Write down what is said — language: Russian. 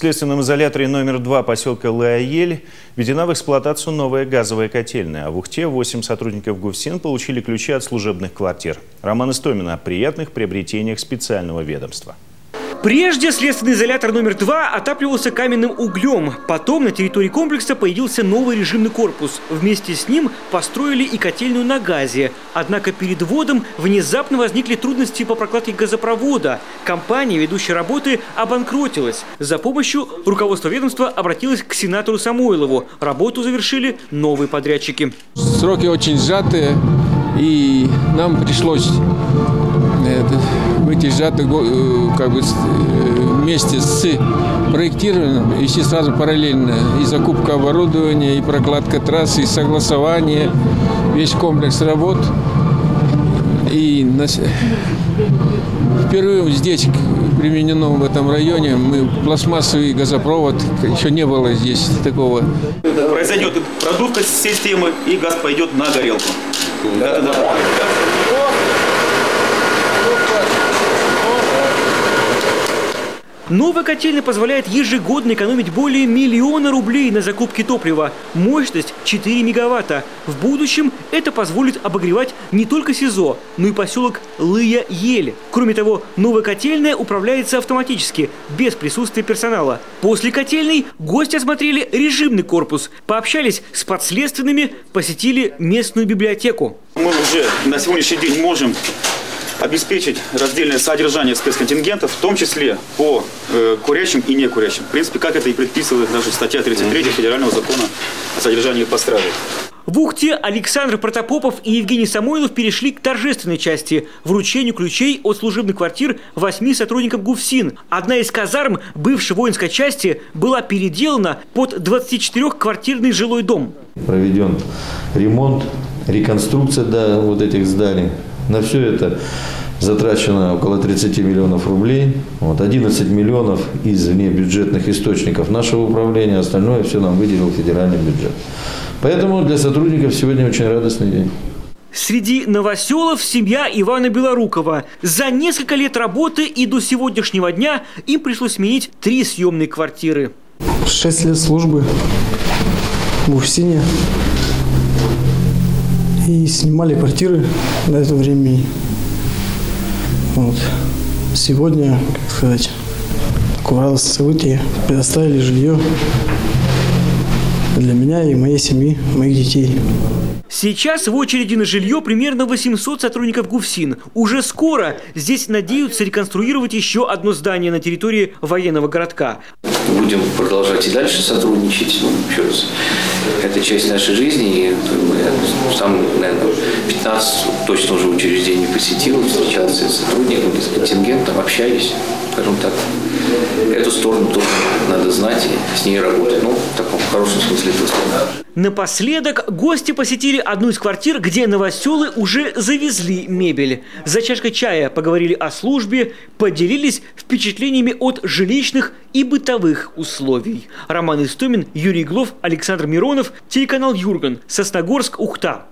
В следственном изоляторе номер 2 поселка Лая-Ель введена в эксплуатацию новая газовая котельная. А в Ухте 8 сотрудников ГУФСИН получили ключи от служебных квартир. Роман Истомин о приятных приобретениях специального ведомства. Прежде следственный изолятор номер 2 отапливался каменным углем. Потом на территории комплекса появился новый режимный корпус. Вместе с ним построили и котельную на газе. Однако перед вводом внезапно возникли трудности по прокладке газопровода. Компания, ведущая работы, обанкротилась. За помощью руководство ведомства обратилось к сенатору Самойлову. Работу завершили новые подрядчики. Сроки очень сжатые, и нам пришлось в эти сжатые вместе с проектированием вести сразу параллельно и закупка оборудования, и прокладка трассы, и согласование, весь комплекс работ. И впервые здесь применено в этом районе пластмассовый газопровод, еще не было здесь такого. Произойдет продувка системы, и газ пойдет на горелку. Новая котельная позволяет ежегодно экономить более 1 миллиона рублей на закупке топлива. Мощность 4 мегаватта. В будущем это позволит обогревать не только СИЗО, но и поселок Лая-Ель. Кроме того, новая котельная управляется автоматически, без присутствия персонала. После котельной гости осмотрели режимный корпус, пообщались с подследственными, посетили местную библиотеку. Мы уже на сегодняшний день можем обеспечить раздельное содержание спецконтингентов, в том числе по курящим и некурящим. В принципе, как это и предписывает даже статья 33 Федерального закона о содержании под стражей. В Ухте Александр Протопопов и Евгений Самойлов перешли к торжественной части – вручению ключей от служебных квартир 8 сотрудников ГУФСИН. Одна из казарм бывшей воинской части была переделана под 24-квартирный жилой дом. Проведен ремонт, реконструкция вот этих зданий. На все это затрачено около 30 миллионов рублей. 11 миллионов из внебюджетных источников нашего управления, остальное все нам выделил федеральный бюджет. Поэтому для сотрудников сегодня очень радостный день. Среди новоселов семья Ивана Белорукова. За несколько лет работы и до сегодняшнего дня им пришлось сменить 3 съемные квартиры. 6 лет службы в ГУФСИНе. И снимали квартиры до этого времени. Сегодня, как сказать, такое радостное событие. Предоставили жилье для меня и моей семьи, моих детей. Сейчас в очереди на жилье примерно 800 сотрудников ГУФСИН. Уже скоро здесь надеются реконструировать еще одно здание на территории военного городка. Будем продолжать и дальше сотрудничать. Еще раз, это часть нашей жизни. И сам, наверное, 15 точно уже учреждений посетил, встречался с сотрудниками, с контингентом, общались. Скажем так, эту сторону тоже надо знать и с ней работать. В таком хорошем смысле этого слова. Напоследок гости посетили одну из квартир, где новоселы уже завезли мебель. За чашкой чая поговорили о службе, поделились впечатлениями от жилищных и бытовых условий. Роман Истомин, Юрий Глов, Александр Миронов, телеканал Юрган, Сосногорск, Ухта.